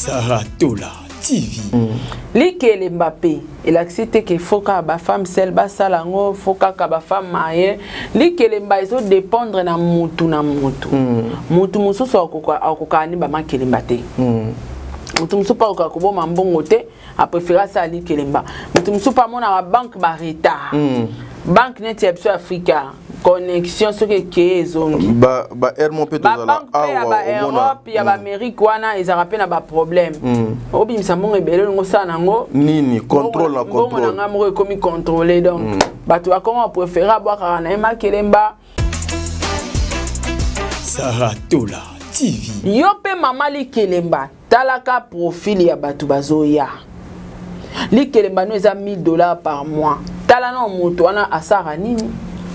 Saratola TV. Likele Mbappé, il a accepté que faut que ba femme seule ba salango, faut que ba femme mariée. Likele Mbappé so dépendre na mutu na mutu. Mutu mususu akoka ni ba makele Mbappé. Mutu mususu pa ko ba mbongo te, a préféré ça Likele Mbappé. Mutu mususu pa mona ba banque ba retard. Banque net ya Africa. Connexion ce que zongi ba hermo pe to zala awa Europe ya ba Amérique wana ils rappellent na ba problème obi msambo ebele ngo sana ngo nini contrôle na contrôle ngo nga mo komi contrôler donc bato akoma préférer boire na Makelemba. Saratola TV. Yo pe mama Likelemba talaka profil ya bato bazoya Likelemba no eza $1000 par mois tala na moto wana asara nini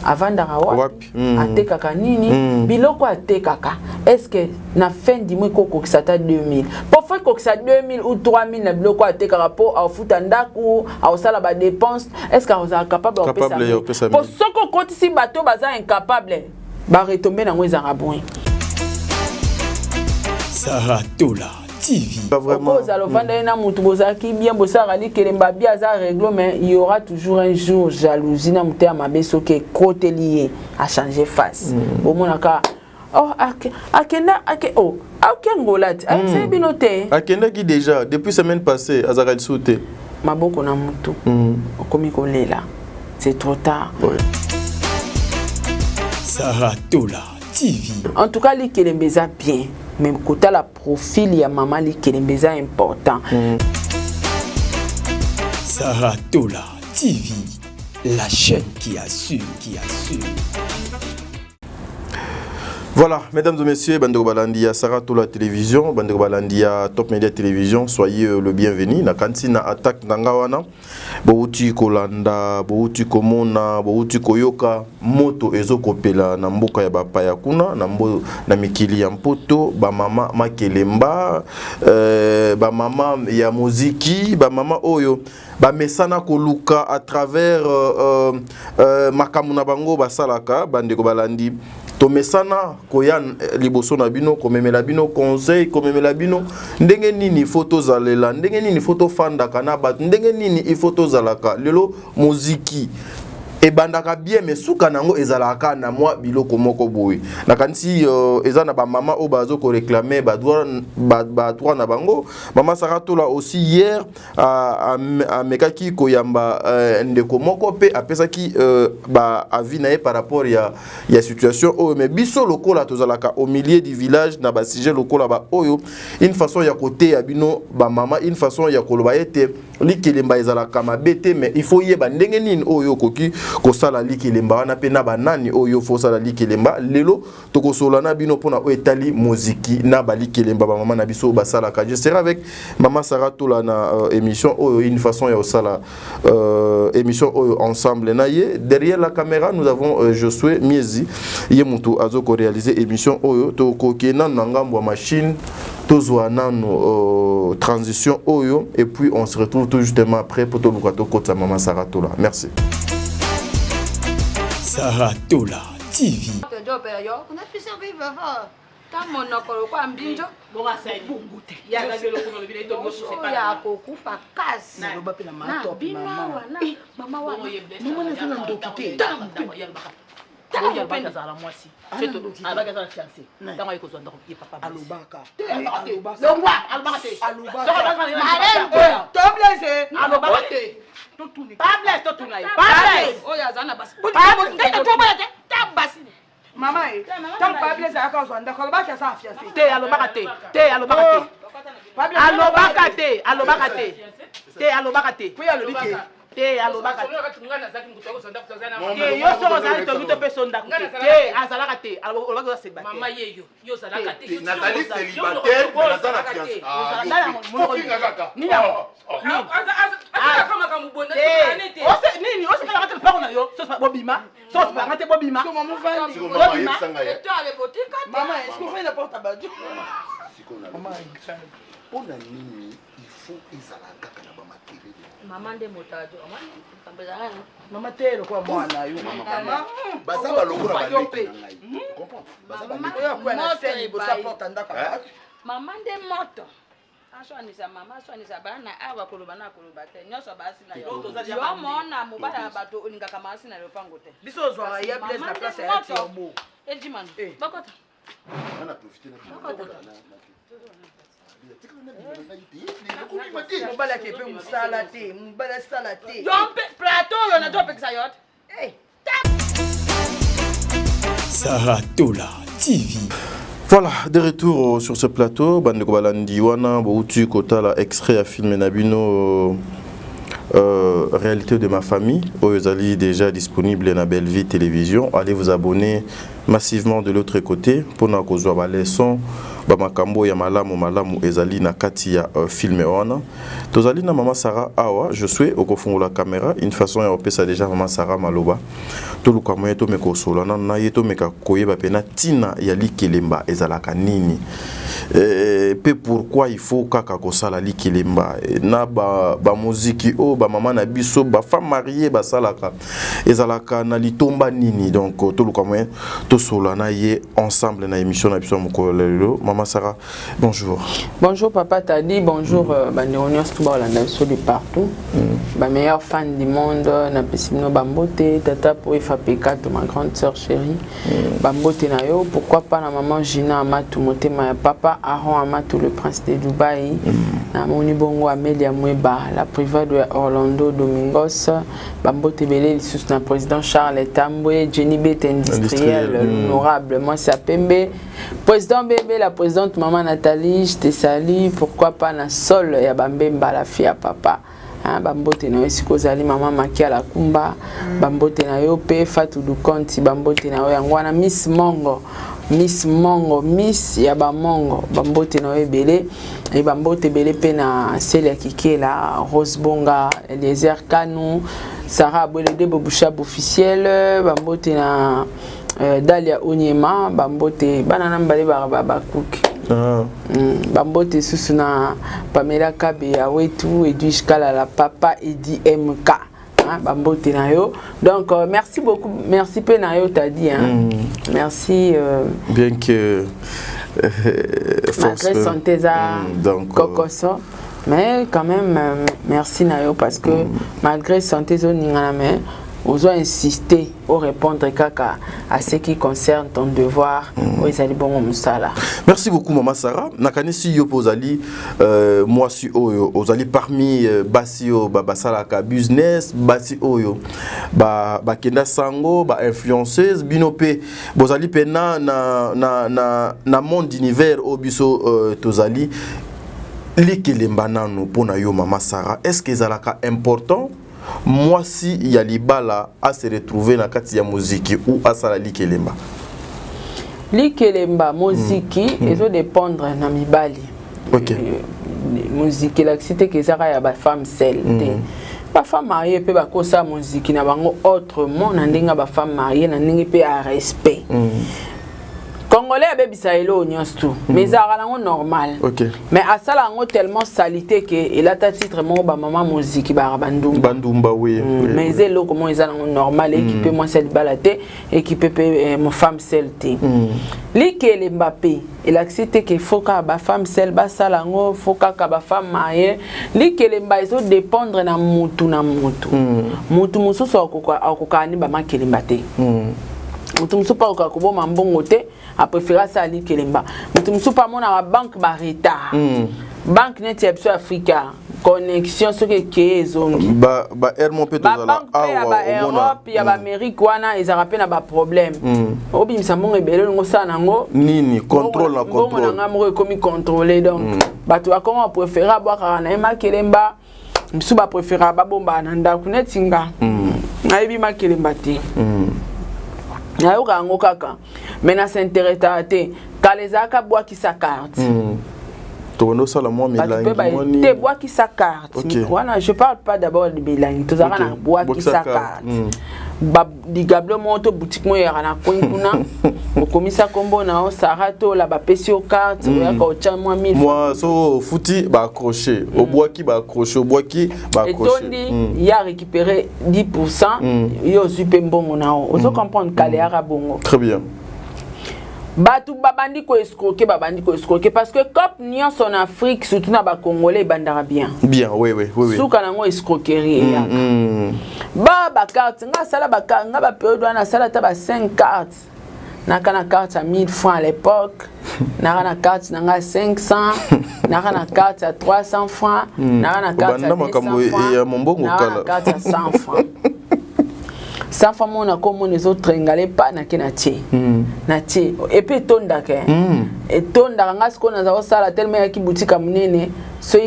avandaka wapi atekaka nini biloko atekaka est-ce que na fin du mois kokokisa ta 2000 pour faire kokisa 2000 ou 3000 na biloko atekaka po afuta ndaku ausala ba dépenses est-ce que vous êtes capable de pesa pour soko kotisi bato baza incapable ba retomber na ngweza rabouin. Saratola TV. Pas vraiment. Mais il y aura toujours un jour jalousie na muté amabeso ke côté lié à changer face. Au monaka oh akenda oh akengolat c'est binoté. Akenda qui déjà depuis semaine passée azara sauté. Maboko na mutu. Okomi kolela. C'est trop tard. Ouais. Saratola TV. En tout cas, Likelembeza bien. Même côté la profil ya maman Likelembeza important. Saratola TV, la chaîne qui assure, Voilà, mesdames et messieurs, Bandeko Balandia, Saratola Télévision, Bandeko Balandia, Top Media Télévision, soyez le bienvenu. Na kantina attaque nangawana, bouti kolanda, bouti komona, bouti koyoka, moto ezo kopela na mboka ya bapaya kuna, na mikili ya mpoto, ba mama Makelemba, ba mama ya muziki, ba mama oyo, ba mesana koluka à travers makamuna bango basalaka, Bandeko Balandi. Tomesana koyan liboso na bino komemela bino conseil komemela bino ndenge nini photo zalela ndenge nini photo fanda kana bat ndenge nini i photo zalaka lelo muziki e bandaka bien mais suka nango ezalaka na moi biloko moko boy na kanisi eza na ba mama o bazo ko réclamer ba droit na bango mama Saratola aussi hier a mekaki koyamba ndeko moko pe apesaki ba avis na par rapport ya situation o mais biso lokola tozalaka au milieu du village na ba sujet lokola ba oyo une façon ya côté ya bino ba mama une façon ya koloba ete Likelemba ezalaka mabete mais il faut yeba ndenge nini oyo koki kosala Likelemba wana pe na banani oyo faut sala Likelemba lelo tokosola na bino pona o etali muziki na ba Likelemba ba mama na biso basala ka je serai avec maman Saratola na émission oyo une façon ya osala émission oyo ensemble na ye derrière la caméra nous avons Josué Miezi yemutu azoko réaliser émission oyo to kokena na ngambo machine tozwa nano transition oyo et puis on se retrouve tout justement après pour tout le côté de maman Saratola. Merci. Saratola TV. Te alobaka te yo so ozali to mito pesonda te azalaka te alobaka za célibataire mama yeyo yo zalaka te nazali célibataire mais nazala fiancé nini kama kama mbona te nini ose kala kata pako na yo so bobima so banga te bobima so mamu vandi bobima to ale botika mama est-ce qu'on fait n'importe quoi mama ona nini il faut ezalaka kana ba makiri Maman de motajo, maman te kwa mwana yo mama baza balongo na baleki na ngai comprends baza baleki yo kwa na seni bo support ndaka maman de moto Aswanisa mama, aswanisa bana, awa kolobana kolobate. Nyoso basi na yo. Yo mona mobala bato oninga kamasi na lopango te. Biso zwa ya place na place ya Tiombo. Edimano. Bakota. On a profité de Mobala kepe musala te, mobala sala te. Yompe plateau yo na dope xayot. Saratola TV. Voilà, de retour sur ce plateau. Bandeko balandi wana boutu kota la extrait à filmer Nabino réalité de ma famille. Oyozali déjà disponible na Belle Vie Télévision. Allez vous abonner massivement de l'autre côté pour na kozwa ba leçon ba makambo ya malamu ezali na kati ya filme wana. Tozali na Mama Sarah awa, je suis au kofungo la caméra, une façon ya opesa déjà Mama Sarah maloba. To luka moye to meko solo na yeto meka koyeba pena tina ya likelemba ezalaka nini. Pe pourquoi il faut kaka kosala likelemba na ba muziki o ba mama na biso ba femme mariée ba salaka ezalaka na litomba nini. Donc to luka moye to solo na ye ensemble na émission na biso mokolelo. Mama Sarah, bonjour. Bonjour papa Tadi, bonjour Banderonios Toubaolanda de partout. Ma meilleure fan du monde, Napesino Bambote, Tata pour FAP4, ma grande sœur chérie. Bambote Nayo, pourquoi pas la maman Gina Amatou, Motema, papa Aaron Amatou, le prince de Dubaï. Namoni Bongo Amélia Moueba, la privée de Orlando Domingos. Bambote Belé, le président Charles Tamboué, Jenny Bête industriel, honorable. Moi c'est Pembe. Président Bébé, la présidente maman Nathalie, je te salue. Pourquoi pas na sol ya Bambemba, la fille à papa. Bambote na yo sikozali maman Makia la Kumba. Bambote na yo pe Fatou Dukonti. Bambote na yo yangwana Miss Mongo. Miss Mongo, Miss ya Bamongo. Bambote na yo belé. Et Bambote belé pe na Celia Kike la Rose Bonga, Eliezer Kanou, Sarah Abolede Bobouchab officiel. Bambote na Dalia Onyema, Bambote banana mbale ba cook. Bambote susuna Pamela Kabe ya wetu Edwige Kala la papa Edi MK. Bambote na yo. Donc merci beaucoup, merci Penayo t'as dit merci bien que malgré santé donc Kokoso. Mais quand même merci Nayo parce que malgré santé zoningana mais on doit insister au répondre à ce qui concerne ton devoir. Merci beaucoup Mama Sarah. Nakanisi yo pozali moi si oyo ozali parmi basio basalaka business basi oyo ba kenda sango ba influenceuse binope bozali pena na monde univers obiso tozali likelemba nanu pona yo Mama Sarah. Est-ce que ezalaka important moi si Yalibala a se retrouver dans kati ya muziki ou à sala likelemba? Likelemba muziki ezo dépendre na mibali. OK. Muziki la cité que zara ya ba femme seule. Ba femme mariée peut ba kosa muziki na bango autrement na ndenga ba femme mariée na ndenge pe à respect. Congolais a bébé saïlo tout, mais ça a normal. Okay. Mais à ça là on tellement salité que il a ta titre mon ba maman musique ba bandumba. Bandumba oui. Mais c'est là comment ils ont normal équipé moi cette balade équipé mon femme celte. Li que les Mbappé il a cité que faut ka ba femme celle ba salango faut ka ba femme mariée li que les mbaizo dépendre na mutu na mutu. Mutu mususu akokani ba makeli mbate. Mutumsu pa okakubo mambongo te a préféré ça ali kelemba. Mutumsu pa mona wa banque ba retard. Banque net Epso Africa connexion ce que zongi. Ba Hermon pe tozala awa Europe ya ba Amérique wana ezarape na ba problème. Obi msambongo ebele ngo sana ngo nini contrôle la contrôle. Ngo na mo komi contrôler donc bato ba comment préférer boire na ma kelemba. Msu ba préférer ba bomba na ndaku netinga. Na ebi ma kelemba te. Mais na s'intéresse à te kalezaka bois qui sa carte. Tono sala moi milangi te bois qui sa carte. Voilà, je parle pas d'abord de milangi, to zaka na bois qui sa carte. Ba digable monto boutique mo yara na koinkuna. Okomisa kombo na o sarato la ba pesio carte ya ka ocha moi 1000. Moi so fouti ba accrocher, au bois qui ba accrocher, au bois qui ba accrocher. Et Tondi y a récupéré 10%, yo super mbongo na o. Oso comprendre kale ya bongo. Très bien. Batu babandi ko escroquer parce que cop nyonso en Afrique surtout na ba congolais bandara bien. Bien, oui. Souka nango escroquerie ya. Ba carte nga sala ba carte nga ba période na sala ta ba 5 cartes. Na kana carte à 1000 francs à l'époque. Na kana carte na 500, na kana carte à 300 francs, na kana carte à 200 francs. Na kana carte à 100 francs. Sans femme on a comme les autres tringalé pas na kenatie natie et puis tonda ke et tonda nga ce qu'on a za sala tellement ya ki boutique munene so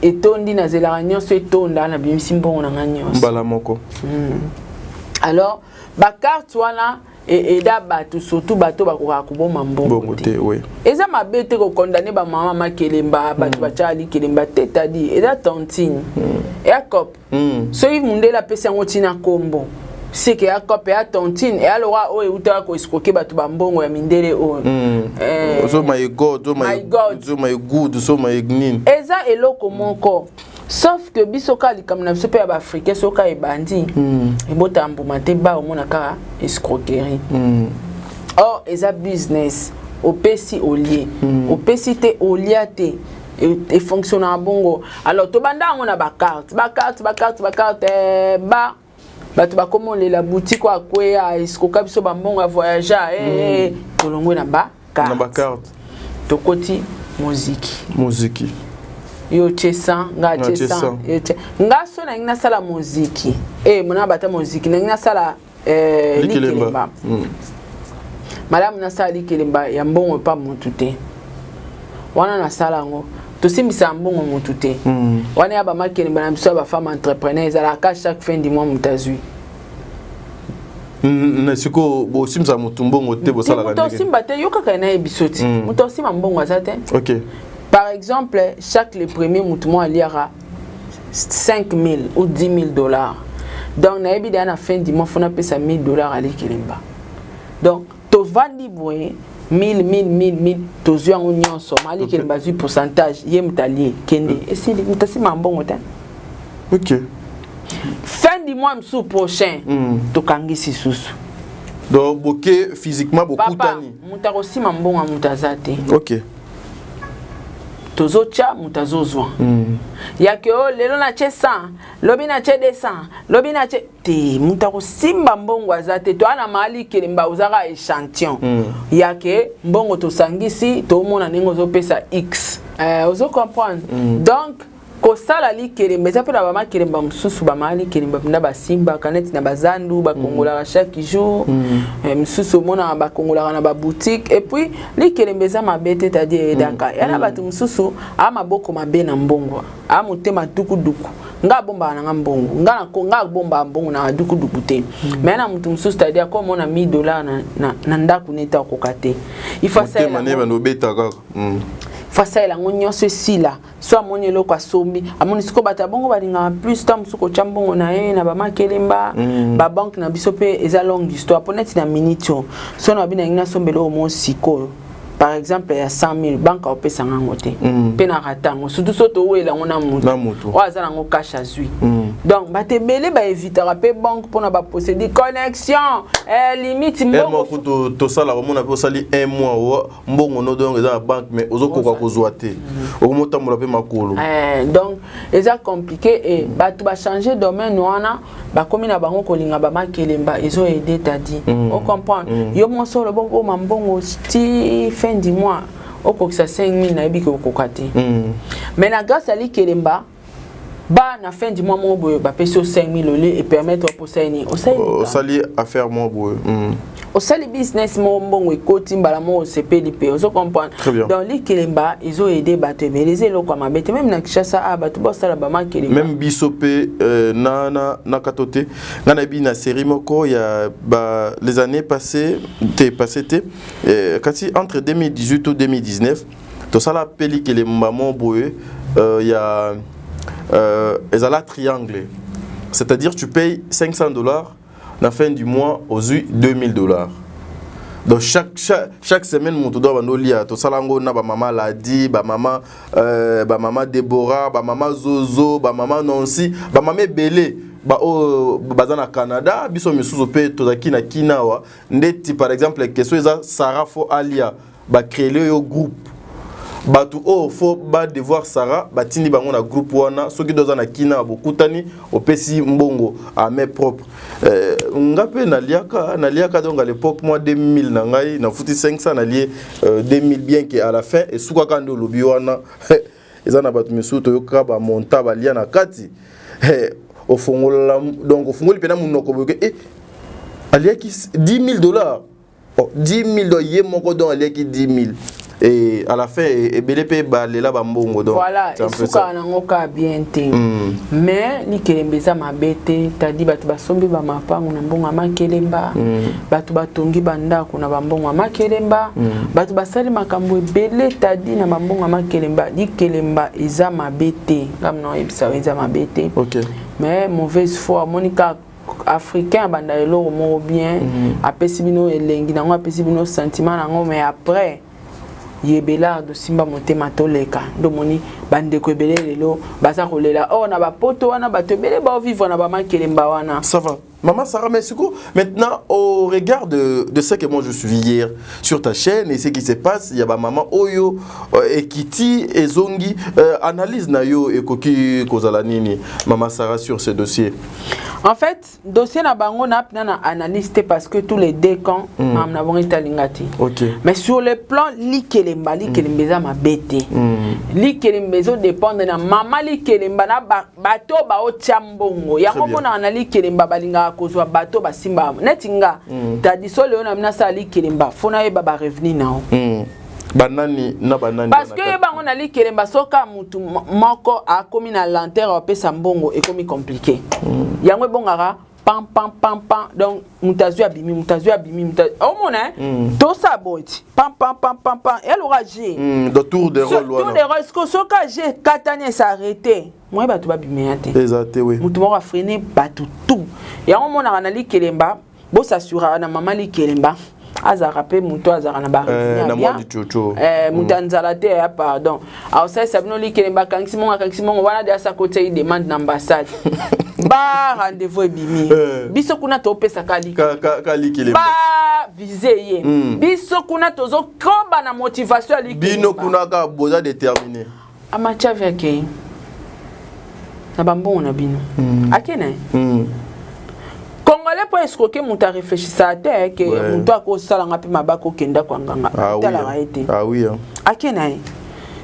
et tondi na zela ranyo so tonda na bimisi mbongo na nganyo mbala moko alors ba carte wana et da batu surtout bato bakoka kuboma mbongo te oui eza mabete ko condamner ba mama makelemba batu bachali kelemba teta di et da tontine et a cop so il mundela pesa ngotina kombo c'est que ya copé à tontine et alors o euta ko escroquer batu bambongo ya mindele o so my god so my good so my nin eza eloko moko sauf que bisoka likamna bisope ya ba africain soka e bandi e botambu mate ba o mona ka escroquerie or eza business au pesi au lié au pesite au liate et fonctionne en bongo alors to banda on a ba carte ba batu ba komo la boutique kwa kwea esikoka biso ba mbongo voyager tolongwe na ba carte tokoti muziki yo chesa nga chesa nga so na ngina sala muziki mona bata muziki na ngina sala likelemba madame na sala likelemba ya mbongo pa mutu te wana na sala ngo to simbisa mbongo mutu te wana ya ba makelemba na biso ba femme entrepreneur za la chaque fin du mois mutazui siko bo simza mutu mbongo te bo sala mutu simba te yo kaka na ebisoti mutu simba mbongo azate OK. Par exemple, chaque le premier mouvement il y aura 5 000 ou 10 000 $. Donc, na ebi à la fin du mois, on a payé $1 000 à l'équilibre. Donc, tu vas dire 1000, tu as un union somme, à l'équilibre du pourcentage, il y a un talier, kende. Et si tu as un bon temps. OK. Fin du mois prochain, tu as un sous. Donc, bokeh physiquement beaucoup tani. Muta aussi mambonga mutazate. OK. Tozocha mutazozwa yake o lelo na che 100 lobi na che 200 lobi na che te mutako simba mbongo azate to ana mali kelimba uzaka échantillon yake mbongo to sangisi to mona ningo zo pesa x ozo comprendre donc ko sala li kelimba ça peut na ba kelimba msusu ba mali kelimba na ba simba kaneti na bazandu ba kongola chaque jour msusu mona ba kongola na ba boutique et puis li kelimba za mabete tadi edaka yana batu msusu ama boko mabe na mbongo ama mutema duku nga bomba na mbongo nga bomba mbongo na duku te mais na mutu msusu tadi ko mona $1000 na ndaku neta kokate ifasa mane ba no beta kaka face à la ngonion ceci là soit moni loko asombi amoni siko bata bongo balinga plus tam suko chambongo na na ba makelemba ba banque na bisope eza longue histoire poneti na minute so na bina ngina sombelo mo siko par exemple ya 100 000 banque opesa ngango te pe na ratango surtout soto wela ngona mutu o azala ngo cash azui donc bate belé ba évitera pe banque pona ba posséder connexion limite mbongo to sala mona pe sali 1 mois mbongo no donc eza banque mais ozokoka kozwa te okomota mola pe makolo donc eza compliqué et batu ba changer domaine wana ba komi na bango kolinga ba makelemba ezo aider tadi on comprend yo mo solo bongo mambongo ti fin du mois au kokisa 5 000 na ebi ko kokate mais na grâce à l'ikelemba ba na fin du mois mo boyo ba peso 5 000 et permettre au posaini au sali affaire mo boyo au sali business mo mbongo ekoti mbala mo CPLP on comprend dans l'ikelemba ils ont aidé ba te beliser lo kwa mabete même na kishasa ba to bossa la ba makelemba même bisope na katote ngana bi na série moko ya ba les années passées kasi entre 2018 ou 2019 to sala pelikelemba mo boyo ya ezala triangle, c'est-à-dire tu payes $500 la fin du mois aux $2000. Donc chaque semaine mon doit banolia to salango na ba maman Ladi, ba maman Déborah, ba maman Zozo, ba maman Nancy, ba maman Belé bazana Canada biso misusu pe tozaki na kinawa ndeti par exemple question eza Sarah fo alia ba créer yo groupe batu faut ba devoir Sarah batindi bango na groupe wana soki doza na kina bokutani opesi mbongo à main propre ngape naliaka donc à l'époque moi 2000 na ngai na futi 500 nalié 2000 bien que à la fin et suka kando lobi wana ezana batu misusu toyoka ba monta ba lia na kati au fongola donc au fongoli pena munoko boke aliaki $10,000 $10,000 yé moko donc aliaki 10,000 et à la fin et BLP balela bambongo donc voilà et suka nangoka bien té mais ni kelembeza mabete tadi batu basombi ba mapango na mbongo makelemba batu batongi banda kuna bambongo makelemba batu basali makambo ebele tadi na bambongo makelemba ni kelemba eza mabete ngamno ebisa eza mabete OK mais mauvaise foi monika africain banda elo mo bien apesi bino elengi nango apesi bino sentiment nango mais après yebela do simba motema toleka domoni bande ko ebele lelo baza kolela na ba poto wana bato ebele ba vivre na ba makelemba wana ça va. Maman Sarah Messuko, maintenant au regard de ce que moi je suis hier sur ta chaîne et ce qui se passe, il y a maman Oyo et Kitty et Zongi analyse na yo et koki kozala nini maman Sarah sur ce dossier. En fait, dossier na bango na analyste parce que tous les deux camps mam na bongi talingati. OK. Mais sur le plan likelemba likelemba ma bête. Likelemba dépendre na maman likelemba na bato ba o tiambongo. Ya ko na likelemba balinga kozwa bato basimba netinga tadi so leo na mina sali kelemba fona ye baba revenu nao banani na banani parce que ye bango na li kelemba soka mutu moko a komi na lanterne o pesa mbongo e komi compliqué yango bongara pam pam pam pam donc mutazu abimi au mona to saboti pam pam pam pam pam elle aura gé de tour de rôle tour de rôle ce que soka gé katane s'arrêter moi bato babimé ate exact oui mutu moko freiner bato tout yango mona na li kelemba bo s'assurer na mama li kelemba azara pe mutu azara na ba na moi du chocho mutanzala te ya pardon alors ça sabino li kelemba kangisi mongo wana de sa côté il demande l'ambassade ba rendez-vous ebimi biso kuna to pesa kali kelemba ba viser ye biso kuna tozo komba na motivation ali bino kuna ka boza déterminé amacha vyake na bambon na bino akene Congolais pour escroquer mon ta réfléchissa à terre que mon toi ko sala ngapi mabako kenda kwa nganga tala raité ah oui akena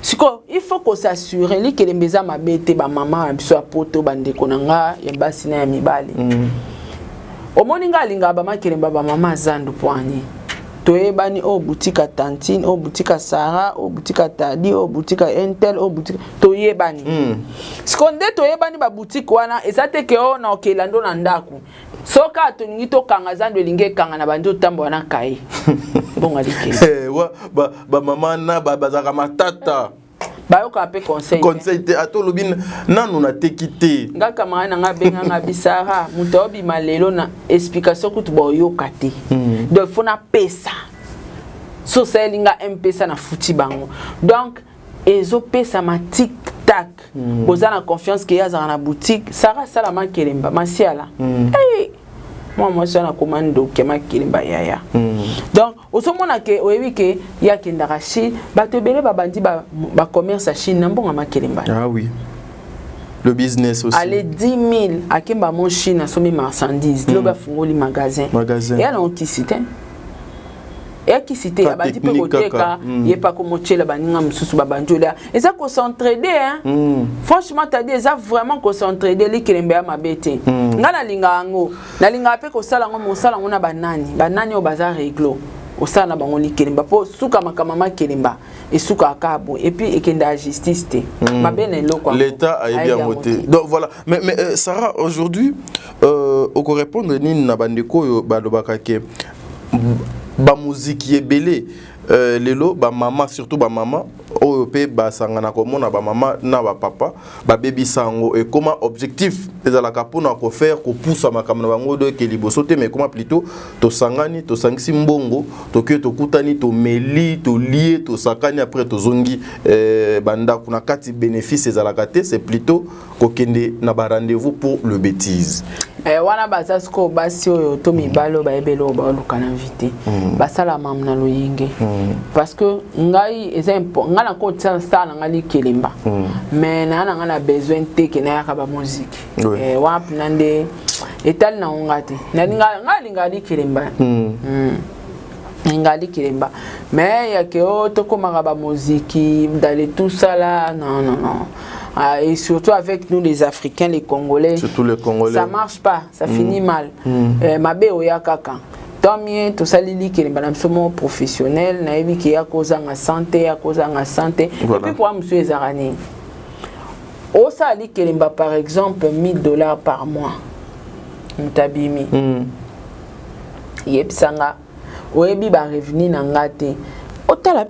siko il faut qu'on s'assure li que les mbeza mabete ba maman biso apoto bande konanga ya basi na ya mibali o moninga linga ba makelemba ba maman zandu poani toyebani o boutique Tantine o boutique Sarah o boutique Tadi o boutique Intel o boutique toyebani skonde toyebani ba boutique wana ezate ke o na okelando na ndaku soka toningi to kanga zandu elinge kanga na bando tambo na kai bonga likele ba mama na bazaka matata bayoka pe conseil te atolobin nanu na tekite ngaka maana nga benga nga bisara mutobi malelo na explication kutu boyoka te de fona pesa so selinga mpesa na futi bango donc ezo pesa ma tic tac bozana confiance que yaza na boutique sara sala makelemba masiala moi ça na commande ke makelemba yaya donc osomona ke oyebi ke ya kendaka Chine bato bele babandi ba commerce à Chine mbonga makelemba ah oui le business aussi allez 10,000 akemba mon Chine asomi marchandise loba fungoli magasin et alors qui cité et qui cité abandi pe koteka ye pa ko mochela baninga mususu babanjola eza concentré hein franchement t'as dit eza vraiment concentré de li kelemba ya mabete ngana linga ngo na linga pe ko sala ngo mosala ngona banani o bazar réglo o sala bango li kelemba po suka makamama kelemba et suka akabo et puis ekenda justice te mabene loko l'état a bien voté donc voilà mais Sarah aujourd'hui au ko répondre nini na bandeko yo balobaka ke ba musique ebele lelo ba maman surtout ba maman oyo pe basangana komona ba mama na ba papa ba baby sango et comment objectif ezalaka pona ko faire ko poussa makamna bango de ke liboso te mais comment plutôt to sangani to sangisi mbongo to ke to kutani to meli to lié to sakani après to zongi banda kuna kati bénéfice ezalaka te c'est plutôt ko kende na ba rendez-vous pour le bêtise wana bazasko basi oyo to mibalo ba ebelo ba lukana invité basala mamna loyinge parce que ngai exemple ngana ko tsana ngali kelemba mais na ngana besoin te ke na ka ba musique wap nande etal na ngati na ngali ngali kelemba ngali kelemba mais ya ke o to ko ba musique d'aller tout ça là non et surtout avec nous les Africains, les Congolais. Surtout les Congolais. Ça marche pas, ça finit mal. Mabe oya kaka. Tant mieux, tout ça lili qui est madame somo professionnel, naïbi qui a cause en santé, à cause en santé. Et puis pour monsieur Ezarani. Au sali kelimba par exemple $1000 par mois. Mtabimi. Yepsanga. Oebi ba revenu nangate. O tala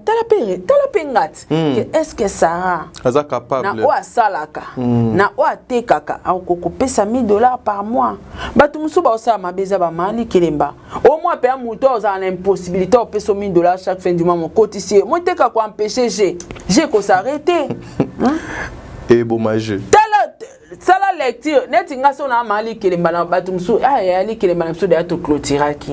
pengat. Est-ce que Sarah est capable na o asalaka na o atekaka akoko pesa $1000 par mois batu musuba osa mabeza ba mali kelemba au moins pe amuto oza na impossibilité o pesa $1000 chaque fin du mois mon cotiser moi teka ko empêcher j'ai ko s'arrêter et bon majeur sala lecture neti ngaso na mali kelemba na batu musu ali kelemba na musu de ato clôturaki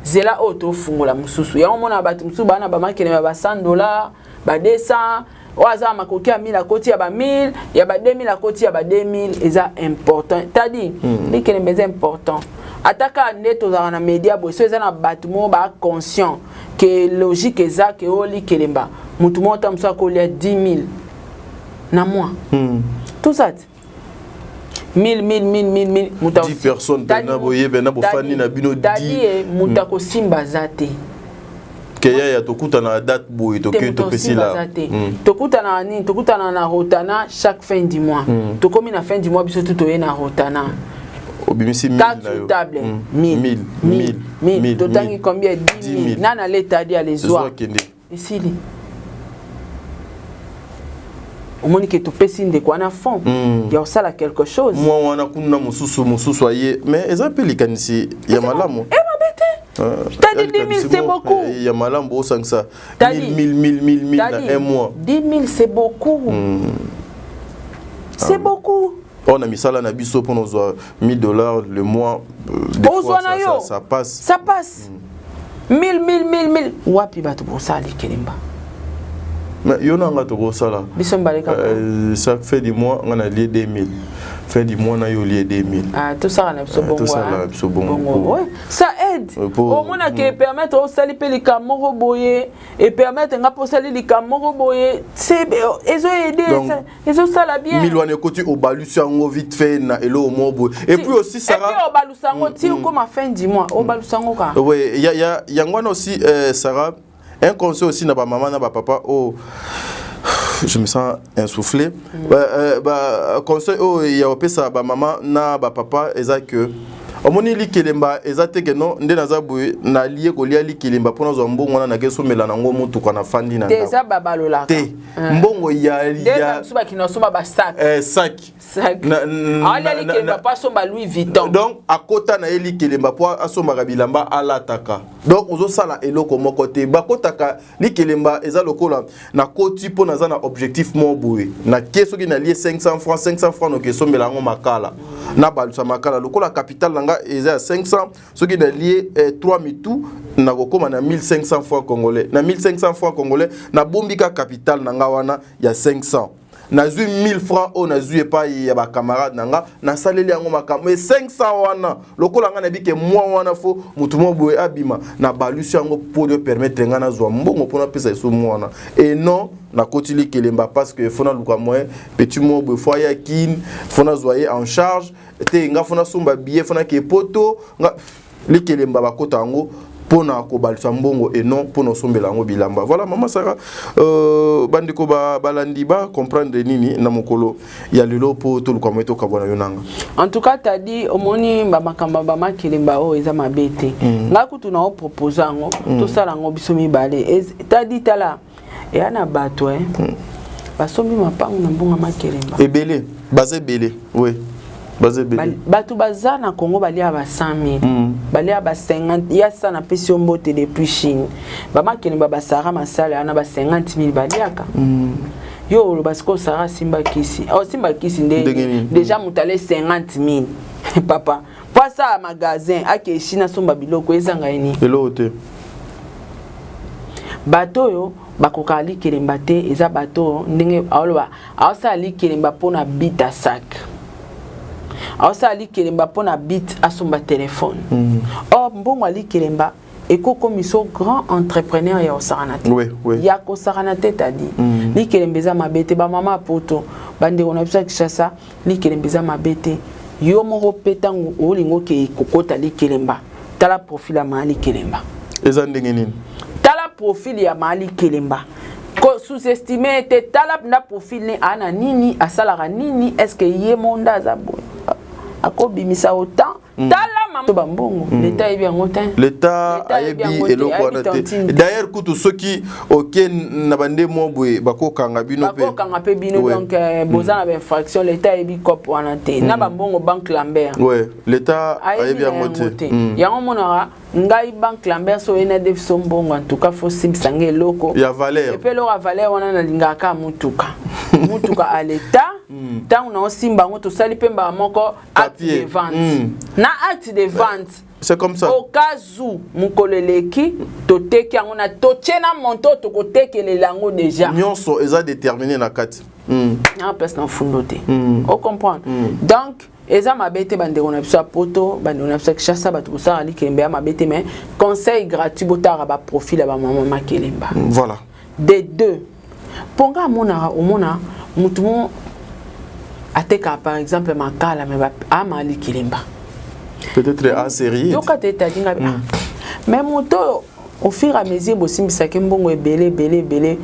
zela auto fungola mususu ya mona batu musu bana ba makelemba ba $100 ba 200 oaza makoki ya 1000 à côté ya ba 1000 ya ba 2000 à côté ya ba 2000 eza important tadi li kelemba eza important ataka neto za na media bo so eza na batu mo ba conscient que logique eza que oli kelemba mutu mo ta musa ko lia 10000 na mois tout ça 1000 10 personnes bena boye bena bofani na bino 10 mutako simba zate keya ya tokuta na date boye to ke to pesila tokuta na ni tokuta na rotana chaque fin du mois to komi na fin du mois biso tout na rotana obimisi 1000 na yo table 1000 to tangi combien 10000 nana leta dia les oies ici au moins que tu peux signer quoi na fond il y a ça là quelque chose moi on a kunna mususu aye mais exemple likanisi ya malamu t'as dit 10 000 c'est beaucoup ya malamu au sang ça 1000 dans un mois 10 000 c'est beaucoup c'est beaucoup on a mis ça là na biso pour nous $1000 le mois des fois ça passe 1000 wapi batu pour ça li kelimba mais yonanga to ko sala chaque fin du mois on a lié 2000 fin du mois na yo lié 2000 tout ça na so bongo ouais ça aide au moins que permettre au sali pelika moko boye et permettre nga po sali lika moko boye c'est ezo aider ezo sala bien 1000 wana côté au balusango vite fait na elo au mobo et puis aussi ça et puis au balusango ti comme à fin du mois au balusango ka ouais il y a ngwana aussi Sarah. Un conseil aussi na ba maman na ba papa je me sens essoufflé conseil il y a opesa ba maman na ba papa eza que omoni li kelemba ezate ke non nde naza boye na lié ko lia li kelemba pona zo mbongo na keso melana ngo mutu kana fandi na teza babalola te mbongo ya suba kino soma ba sac na ali kelemba pas somba Louis Vuitton donc akota na eli kelemba po asomba kabilamba alataka donc ozo sala eloko moko te bakotaka li kelemba eza lokola na koti pona za na objectif mo boye na keso ki na lié 500 francs no keso melango makala na balusa makala lokola capital eza 500 ce qui est lié 3000 tout na kokoma na 1500 francs congolais na 1500 francs congolais na bombika capital nanga wana ya 500 na zui 1000 francs o na zui pa ya ba camarade nanga na saleli yango makambo 500 wana lokola nga na bike mwa wana fo mutu mo boye abima na balusi yango pour de permettre nga na zwa mbongo pona pesa so mwana et non na kotili kelemba parce que fona luka moyen petit mo boye fo ya kin fona zoyer en charge te nga fona somba billet fona ke poto nga li kelemba bakota yango pona ko balisa mbongo et non pona sombela ngo bilamba voilà maman Sarah bandiko balandi ba comprendre nini na mokolo ya lelo po to luka moto kabona yonanga en tout cas t'as dit omoni ba makamba ba makelemba o eza mabete nga kutu na o proposer ngo to sala ngo biso mibale t'as dit tala et ana bato basombi mapango na mbongo makelemba ebele bazé belé oui bazé belé bato bazana Congo balia ba 100 000 balia ba 50 ya ça na pesi mbote depuis Chine ba makelemba basara masala ana ba 50 000 baliaka yo lo basiko sara simba kisi simba kisi déjà mutale 50 000 papa pasa à magasin ake Chine somba biloko ezanga eni elote bato yo bakoka likelemba te eza bato ndenge aloba aosa likelemba pona bit à sac aosa likelemba pona bit asomba téléphone mbongo likelemba ekoko miso grand entrepreneur ya osaranate ya ko saranate tadi likelemba za mabete ba mama poto bande on a besoin que ça likelemba za mabete yo moko petango olingo ke kokota likelemba tala profil ya mali kelemba eza ndenge nini tala profil ya mali kelemba ko sous-estimé te tala na profil ne ana nini asalara nini est-ce que ye monda za boy akobimisa autant tala maman bambongo l'état est bien ngotin l'état ayebi eloko na te d'ailleurs kutu soki OK na bande mobwe bakokanga bino pe bakokanga pe bino donc bozana ba infraction l'état ayebi cop wana te na bambongo banque Lambert l'état ayebi ngote yango monara ngai banque Lambert so ena def sombongo en tout cas faut simsange eloko ya valeur et puis lo valeur wana na lingaka mutuka à l'état tant on simba ngoto sali pemba moko acte de vente na acte de vente c'est comme ça au cas où mukoleleki toteki yango na tochena monto tokotekele lango déjà nyonso eza déterminé na kati na place na fundo te on comprend donc eza mabete bande on a besoin poto bande on a besoin chassa batu ko sala likembe ya mabete mais conseil gratuit botara ba profil ba mama makelemba voilà des deux ponga mona omona mutumo ateka par exemple makala mais ama likilemba peut-être à série donc ateta dinga mais moto au fur et à mesure bosimbisa ke mbongo belé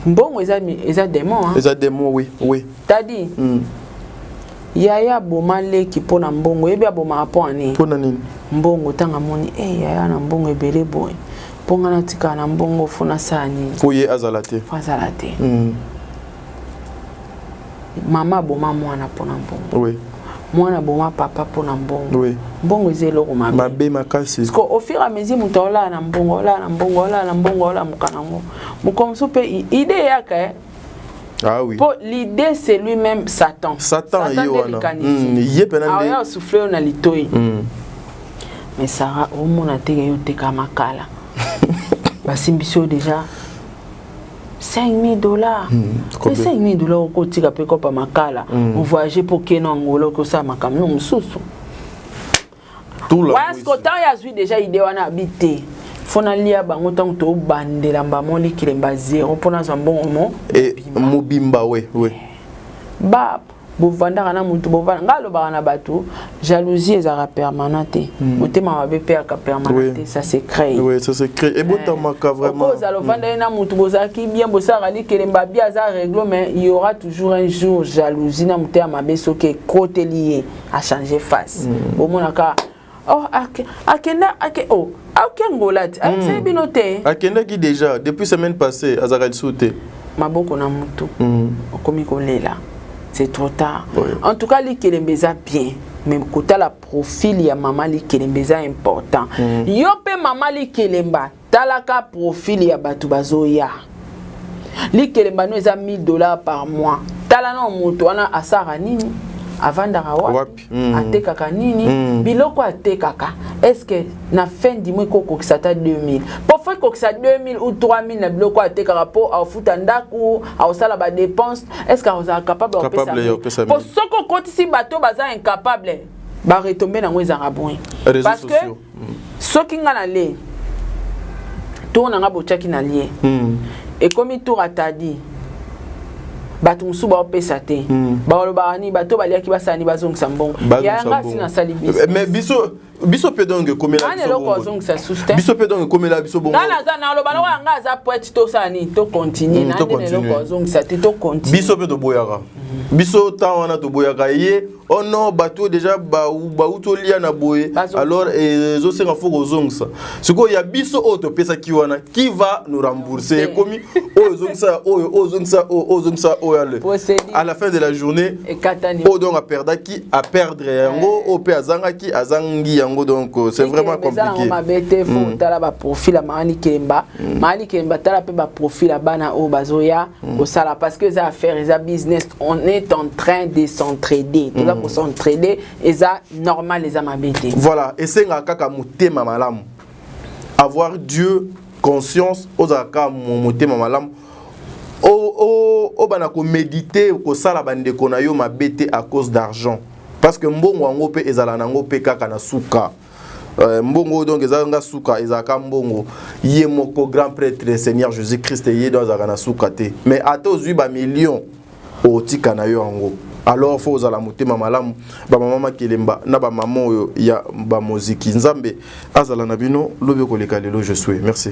mbongo eza démon hein eza démon oui t'as dit yaya boma leki pona mbongo yebi aboma aponi pona nini mbongo tanga moni yaya na mbongo belé boy ponga na tika na mbongo fona sani foye azalate mama boma mwana pona mbongo mwana boma papa pona mbongo mbongo ezelo mabe makasi parce que au fur et à mesure mutola na mbongo la mukanango mukomso pe idée yaka oui pour l'idée c'est lui-même Satan yoana yepena ya souffler na litoi mais Sarah au mona teke yo teka makala basimbiso déjà $5,000 mais $5,000 au côté ka peko pa makala on voyager pour keno ngolo ko sa makamno mususu tout la parce que tant ya zui déjà idée wana habité fona lia bango tant to bandela mbamoli kilemba zéro pona zambongo mo et mobimba ba bovanda na muntu bovanda ngalo ba na batu jalousie ezara permanente motema mabe pe aka permanente ça se crée ça se crée et botamaka vraiment cause alo vanda na muntu bozaki bien bosara likelemba bien za règle mais il y aura toujours un jour jalousie na mutema mabe soke côté lié à changer face bomonaka ngolati c'est binoté akenda qui déjà depuis semaine passée azara sauté maboko na mutu okomi kolela c'est trop tard en tout cas likelembeza bien même kota la profil ya mama likelembeza important yo pe mama likelemba talaka profil ya batu bazoya likelemba no eza $1,000 par mois tala na mutu wana asara nini avandaka wapi atekaka nini biloko atekaka est-ce que na fin du mois kokokisa ta 2000 pour faire kokisa 2000 ou 3000 na biloko atekaka po afuta ndaku ausala ba dépenses est-ce que vous êtes capable de pesa pour soko kotisi bato baza incapable ba retomber na ngweza ngabon parce que soki ngana le tourna ngabo chaki na lié et comme il tour atadi batu musuba opesa te ba ni bato baliaki basani bazongisa mbongo yanga sina sali biso mais biso pe donc komela biso pe donc komela biso bongo ngana za na loba nga za poète to sani to continue na ndene loko zongisa te to continue biso pe do boyaka biso temps wana to boyaka ye oh non bateau déjà ba utolia na boye alors zo senga foko zongsa siko ya biso auto pesa ki wana qui va nous rembourser comme ozongsa à la fin de la journée donc a perdre qui a perdre yango au pe azanga ki azangi yango donc c'est vraiment compliqué ma bete faut tala ba profil a mani kemba tala pe ba profil a bana o bazoya au sala parce que ça affaire ça business on est en train de s'entraider tout ça pour s'entraider et ça normal les amabete voilà et c'est nga kaka mutema malamu avoir Dieu conscience ozaka mutema malamu o bana ko méditer ko sala bande ko na yo mabete à cause d'argent parce que mbongo wango pe ezala nango pe kaka na suka mbongo donc ezanga suka ezaka mbongo ye moko grand prêtre Seigneur Jésus-Christ ye dans zakana suka te mais ata ozui ba million o tika na yo yango alors faut uzala mutema malamu ba mama kelemba na ba maman oyo ya ba muziki nzambe azala na bino lobe koleka lelo je suis merci.